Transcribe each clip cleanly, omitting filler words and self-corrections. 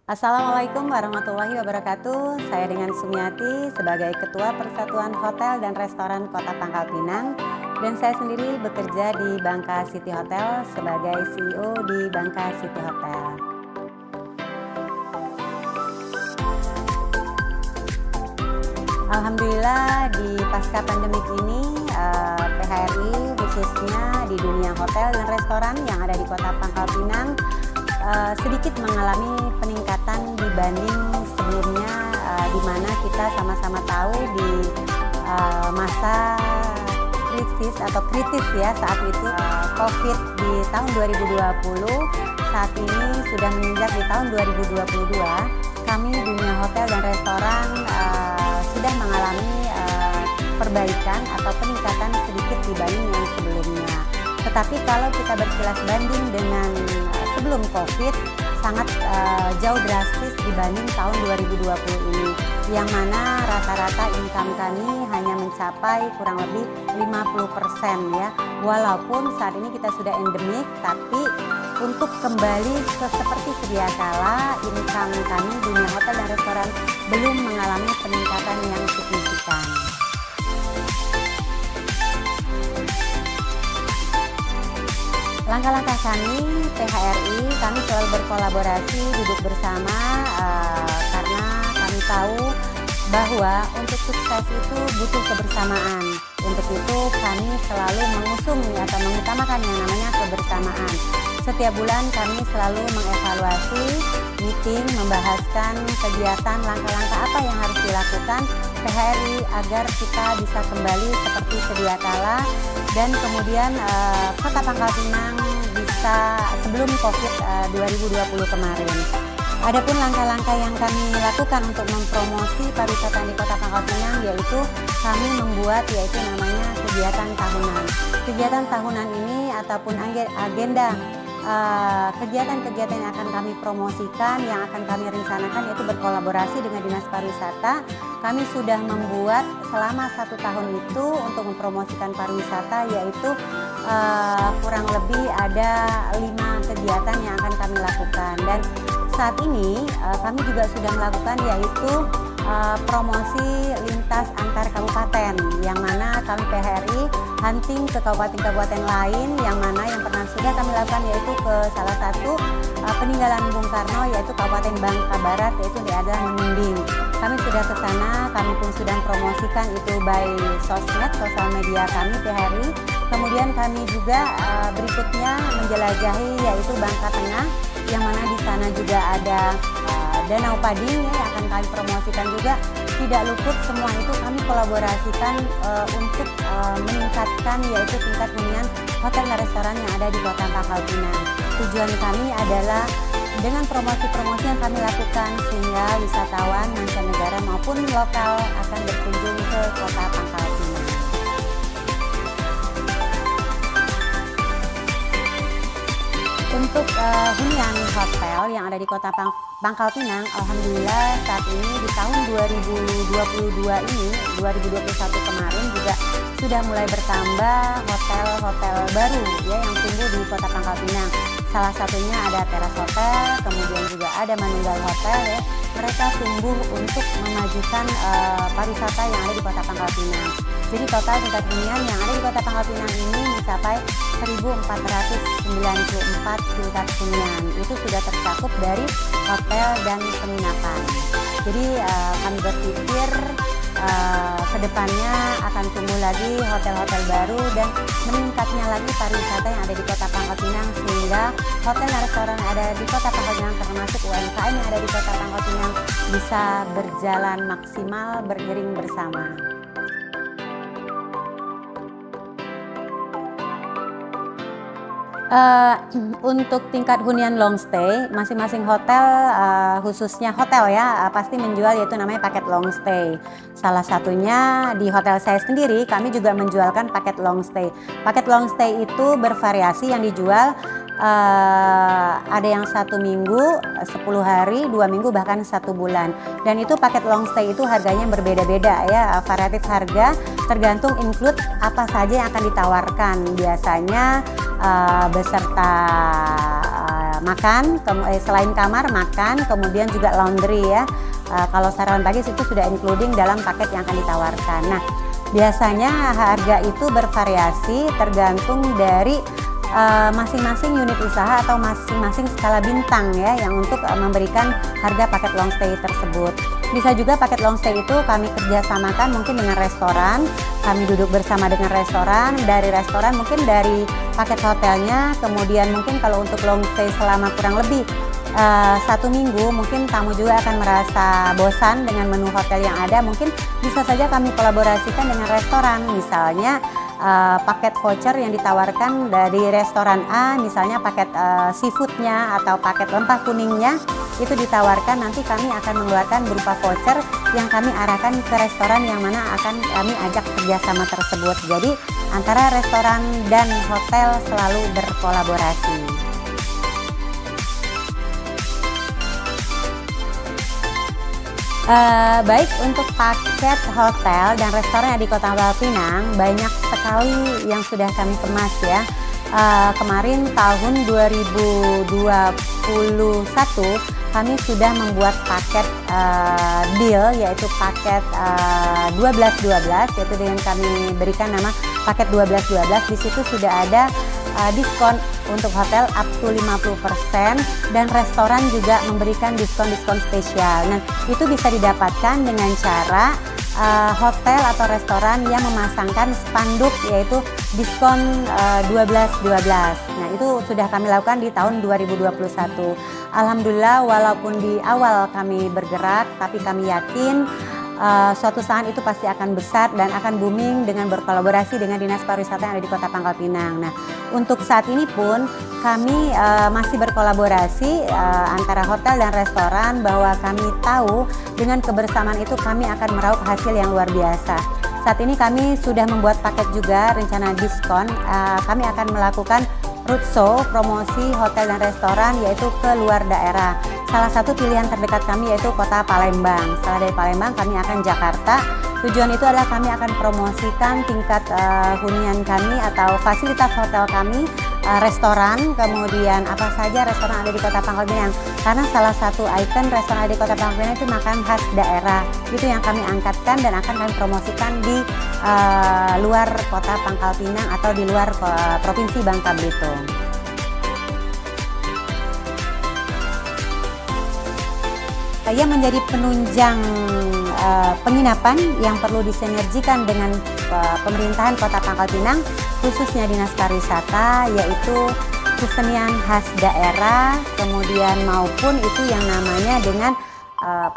Assalamualaikum warahmatullahi wabarakatuh. Saya dengan Sumiati sebagai Ketua Persatuan Hotel dan Restoran Kota Pangkal Pinang, dan saya sendiri bekerja di Bangka City Hotel sebagai CEO di Bangka City Hotel. Alhamdulillah di pasca pandemik ini PHRI khususnya di dunia hotel dan restoran yang ada di Kota Pangkal Pinang sedikit mengalami peningkatan dibanding sebelumnya, di mana kita sama-sama tahu di masa kritis ya saat itu COVID di tahun 2020, saat ini sudah menginjak di tahun 2022. Kami dunia hotel dan restoran sudah mengalami perbaikan atau peningkatan sedikit dibanding yang sebelumnya. Tetapi kalau kita berkilas banding dengan sebelum COVID, sangat jauh drastis dibanding tahun 2020 ini, yang mana rata-rata income kami hanya mencapai kurang lebih 50% ya. Walaupun saat ini kita sudah endemik, tapi untuk kembali ke seperti sedia kala, income kami dunia hotel dan restoran belum mengalami peningkatan yang signifikan. Langkah-langkah kami, PHRI, kami selalu berkolaborasi, duduk bersama karena kami tahu bahwa untuk sukses itu butuh kebersamaan. Untuk itu kami selalu mengusung atau mengutamakan yang namanya kebersamaan. Setiap bulan kami selalu mengevaluasi, meeting, membahaskan kegiatan, langkah-langkah apa yang harus dilakukan PHRI agar kita bisa kembali seperti sedia kala, dan kemudian Kota Pangkal Pinang bisa sebelum COVID 2020 kemarin. Adapun langkah-langkah yang kami lakukan untuk mempromosi pariwisata di Kota Pangkal Pinang, yaitu kami membuat namanya kegiatan tahunan. Kegiatan tahunan ini ataupun agenda kegiatan-kegiatan yang akan kami promosikan, yang akan kami rencanakan, yaitu berkolaborasi dengan Dinas Pariwisata. Kami sudah membuat selama 1 tahun itu untuk mempromosikan pariwisata, yaitu kurang lebih ada 5 kegiatan yang akan kami lakukan. Dan saat ini kami juga sudah melakukan yaitu promosi lintas antar kabupaten, yang mana kami PHRI hunting ke kabupaten-kabupaten lain, yang mana yang pernah sudah kami lakukan yaitu ke salah satu peninggalan Bung Karno, yaitu Kabupaten Bangka Barat, yaitu di adalah Meninding. Kami sudah ke sana, kami pun sudah promosikan itu by sosmed, sosial media kami PHRI. Kemudian kami juga berikutnya menjelajahi yaitu Bangka Tengah, yang mana di sana juga ada Danau Pading yang akan kami promosikan juga. Tidak luput semua itu kami kolaborasikan untuk meningkatkan yaitu tingkat hunian hotel dan restoran yang ada di Kota Pangkal Pinang. Tujuan kami adalah dengan promosi-promosi yang kami lakukan sehingga wisatawan mancanegara maupun lokal akan berkunjung ke Kota Pangkal Pinang. Untuk hunian hotel yang ada di Kota Pangkal Pinang, alhamdulillah saat ini di tahun 2022 ini, 2021 kemarin juga sudah mulai bertambah hotel-hotel baru ya yang tumbuh di Kota Pangkal Pinang. Salah satunya ada Teras Hotel, kemudian juga ada Manunggal Hotel ya. Mereka tumbuh untuk memajukan pariwisata yang ada di Kota Pangkal Pinang. Jadi total tingkat hunian yang ada di Kota Pangkal Pinang ini mencapai 1.494 tingkat hunian. Itu sudah tercakup dari hotel dan penginapan. Jadi kami berpikir kedepannya akan tumbuh lagi hotel-hotel baru dan meningkatnya lagi pariwisata yang ada di Kota Pangkal Pinang, sehingga hotel dan restoran yang ada di Kota Pangkal Pinang termasuk UMKM yang ada di Kota Pangkal Pinang bisa berjalan maksimal beriring bersama. Untuk tingkat hunian long stay, masing-masing hotel khususnya hotel ya pasti menjual yaitu namanya paket long stay. Salah satunya di hotel saya sendiri, kami juga menjualkan paket long stay. Paket long stay itu bervariasi yang dijual, ada yang 1 minggu, 10 hari, 2 minggu, bahkan 1 bulan. Dan itu paket long stay itu harganya berbeda-beda ya, variatif harga tergantung include apa saja yang akan ditawarkan. Biasanya beserta selain kamar, makan, kemudian juga laundry ya. Kalau sarapan pagi itu sudah including dalam paket yang akan ditawarkan. Nah, biasanya harga itu bervariasi tergantung dari masing-masing unit usaha atau masing-masing skala bintang ya, yang untuk memberikan harga paket long stay tersebut. Bisa juga paket long stay itu kami kerjasamakan mungkin dengan restoran, kami duduk bersama dengan restoran, dari restoran mungkin dari paket hotelnya, kemudian mungkin kalau untuk long stay selama kurang lebih 1 minggu, mungkin tamu juga akan merasa bosan dengan menu hotel yang ada, mungkin bisa saja kami kolaborasikan dengan restoran. Misalnya paket voucher yang ditawarkan dari restoran A, misalnya paket seafoodnya atau paket lempah kuningnya itu ditawarkan, nanti kami akan mengeluarkan berupa voucher yang kami arahkan ke restoran yang mana akan kami ajak kerjasama tersebut. Jadi antara restoran dan hotel selalu berkolaborasi. Baik untuk paket hotel dan restoran yang di Kota Pangkal Pinang, banyak sekali yang sudah kami kemas ya. Kemarin tahun 2021 kami sudah membuat paket deal, yaitu paket 12-12, yaitu dengan kami berikan nama paket 12-12. Di situ sudah ada diskon untuk hotel up to 50% dan restoran juga memberikan diskon-diskon spesial. Nah, itu bisa didapatkan dengan cara hotel atau restoran yang memasangkan spanduk yaitu diskon 12-12. Nah, itu sudah kami lakukan di tahun 2021. Alhamdulillah, walaupun di awal kami bergerak, tapi kami yakin suatu saat itu pasti akan besar dan akan booming dengan berkolaborasi dengan Dinas Pariwisata yang ada di Kota Pangkal Pinang. Nah, untuk saat ini pun kami masih berkolaborasi antara hotel dan restoran, bahwa kami tahu dengan kebersamaan itu kami akan meraup hasil yang luar biasa. Saat ini kami sudah membuat paket juga rencana diskon. Kami akan melakukan roadshow promosi hotel dan restoran yaitu ke luar daerah. Salah satu pilihan terdekat kami yaitu Kota Palembang. Setelah dari Palembang kami akan Jakarta. Tujuan itu adalah kami akan promosikan tingkat hunian kami atau fasilitas hotel kami, restoran, kemudian apa saja restoran ada di Kota Pangkal Pinang. Karena salah satu ikon restoran ada di Kota Pangkal Pinang itu makan khas daerah. Itu yang kami angkatkan dan akan kami promosikan di luar Kota Pangkal Pinang atau di luar Provinsi Bangka Belitung. Yang menjadi penunjang penginapan yang perlu disinergikan dengan pemerintahan Kota Pangkal Pinang, khususnya Dinas Pariwisata, yaitu kesenian khas daerah, kemudian maupun itu yang namanya dengan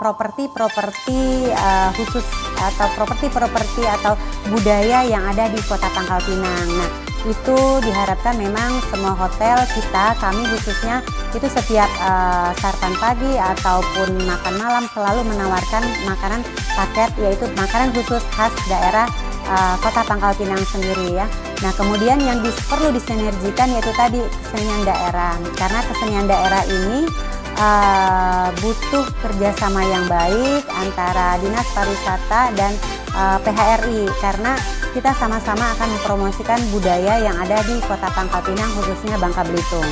properti-properti khusus atau properti-properti atau budaya yang ada di Kota Pangkal Pinang. Nah, itu diharapkan memang semua hotel kita, kami khususnya itu setiap sarapan pagi ataupun makan malam selalu menawarkan makanan paket, yaitu makanan khusus khas daerah Kota Pangkal Pinang sendiri ya. Nah, kemudian yang perlu disinergikan yaitu tadi kesenian daerah, karena kesenian daerah ini butuh kerjasama yang baik antara Dinas Pariwisata dan PHRI, karena kita sama-sama akan mempromosikan budaya yang ada di Kota Pangkal Pinang, khususnya Bangka Belitung.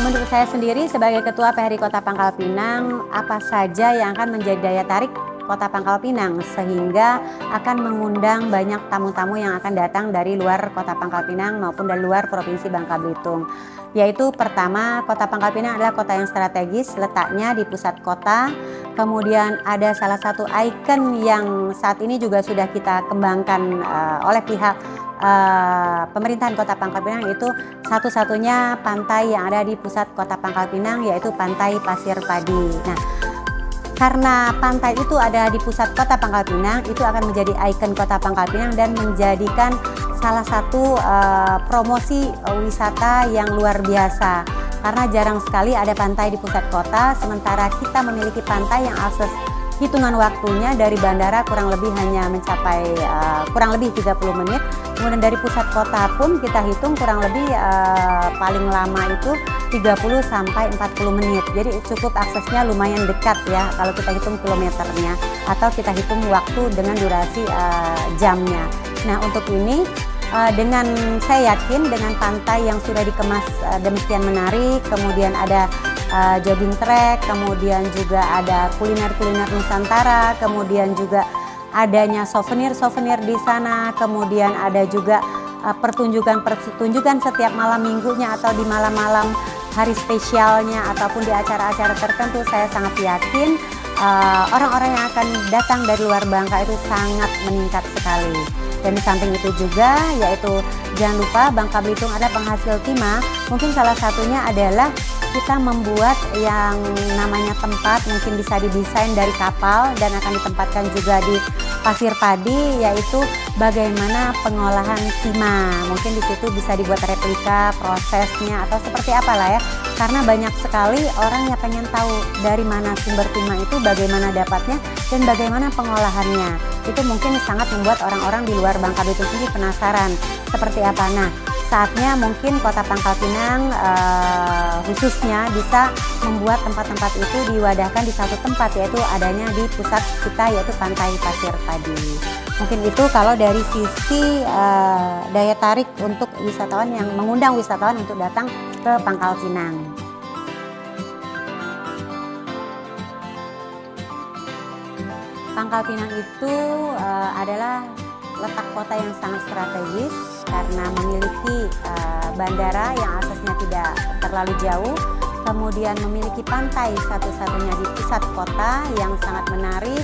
Menurut saya sendiri sebagai Ketua PHRI Kota Pangkal Pinang, apa saja yang akan menjadi daya tarik Kota Pangkal Pinang sehingga akan mengundang banyak tamu-tamu yang akan datang dari luar Kota Pangkal Pinang maupun dari luar Provinsi Bangka Belitung. Yaitu pertama, Kota Pangkal Pinang adalah kota yang strategis, letaknya di pusat kota. Kemudian ada salah satu ikon yang saat ini juga sudah kita kembangkan oleh pihak pemerintahan Kota Pangkal Pinang, yaitu satu-satunya pantai yang ada di pusat Kota Pangkal Pinang, yaitu Pantai Pasir Padi. Nah, karena pantai itu ada di pusat Kota Pangkal Pinang, itu akan menjadi ikon Kota Pangkal Pinang dan menjadikan salah satu promosi wisata yang luar biasa. Karena jarang sekali ada pantai di pusat kota, sementara kita memiliki pantai yang akses hitungan waktunya dari bandara kurang lebih hanya mencapai kurang lebih 30 menit. Kemudian dari pusat kota pun kita hitung kurang lebih paling lama itu 30 sampai 40 menit. Jadi cukup aksesnya lumayan dekat ya kalau kita hitung kilometernya atau kita hitung waktu dengan durasi jamnya. Nah, untuk ini dengan saya yakin dengan pantai yang sudah dikemas demikian menarik, kemudian ada jogging track, kemudian juga ada kuliner-kuliner Nusantara, kemudian juga adanya souvenir-souvenir di sana, kemudian ada juga pertunjukan setiap malam minggunya atau di malam-malam hari spesialnya ataupun di acara-acara tertentu. Saya sangat yakin orang-orang yang akan datang dari luar Bangka itu sangat meningkat sekali. Dan di samping itu juga yaitu jangan lupa Bangka Belitung ada penghasil timah. Mungkin salah satunya adalah kita membuat yang namanya tempat, mungkin bisa didesain dari kapal dan akan ditempatkan juga di pasir padi, yaitu bagaimana pengolahan timah. Mungkin di situ bisa dibuat replika prosesnya atau seperti apalah ya. Karena banyak sekali orang yang pengen tahu dari mana sumber timah itu, bagaimana dapatnya dan bagaimana pengolahannya. Itu mungkin sangat membuat orang-orang di luar Bangka Belitung sendiri penasaran seperti apa. Nah, saatnya mungkin Kota Pangkal Pinang khususnya bisa membuat tempat-tempat itu diwadahkan di satu tempat, yaitu adanya di pusat kita, yaitu Pantai Pasir Padi. Mungkin itu kalau dari sisi daya tarik untuk wisatawan yang mengundang wisatawan untuk datang ke Pangkal Pinang. Pangkal Pinang itu adalah letak kota yang sangat strategis karena memiliki bandara yang aksesnya tidak terlalu jauh, kemudian memiliki pantai satu-satunya di pusat kota yang sangat menarik,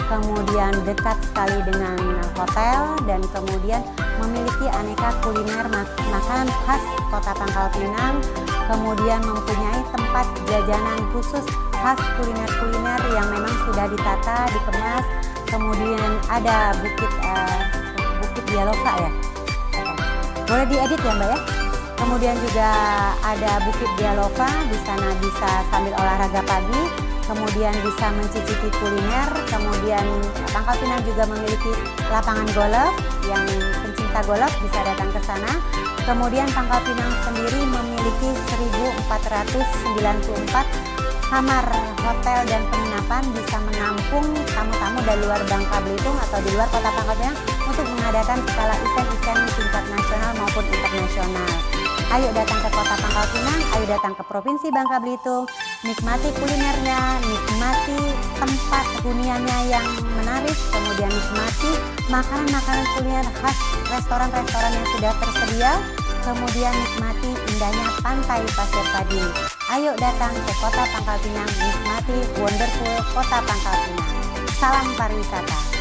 kemudian dekat sekali dengan hotel, dan kemudian memiliki aneka kuliner makanan khas Kota Pangkal Pinang, kemudian mempunyai tempat jajanan khusus khas kuliner-kuliner yang memang sudah ditata, dikemas, kemudian ada Bukit Dialoka ya, boleh diedit ya Mbak ya. Kemudian juga ada Bukit Dialoka, di sana bisa sambil olahraga pagi, kemudian bisa mencicipi kuliner. Kemudian Pangkal Pinang juga memiliki lapangan golf, yang pencinta golf bisa datang ke sana. Kemudian Pangkal Pinang sendiri memiliki 1494 kamar hotel dan penginapan, bisa menampung tamu-tamu dari luar Bangka Belitung atau di luar Kota Pangkal Pinang untuk mengadakan segala event-event tingkat nasional maupun internasional. Ayo datang ke Kota Pangkal Pinang, ayo datang ke Provinsi Bangka Belitung, nikmati kulinernya, nikmati tempat huniannya yang menarik, kemudian nikmati makanan-makanan kuliner khas restoran-restoran yang sudah tersedia, kemudian nikmati indahnya Pantai Pasir Padi. Ayo datang ke Kota Pangkal Pinang, nikmati wonderful Kota Pangkal Pinang. Salam pariwisata.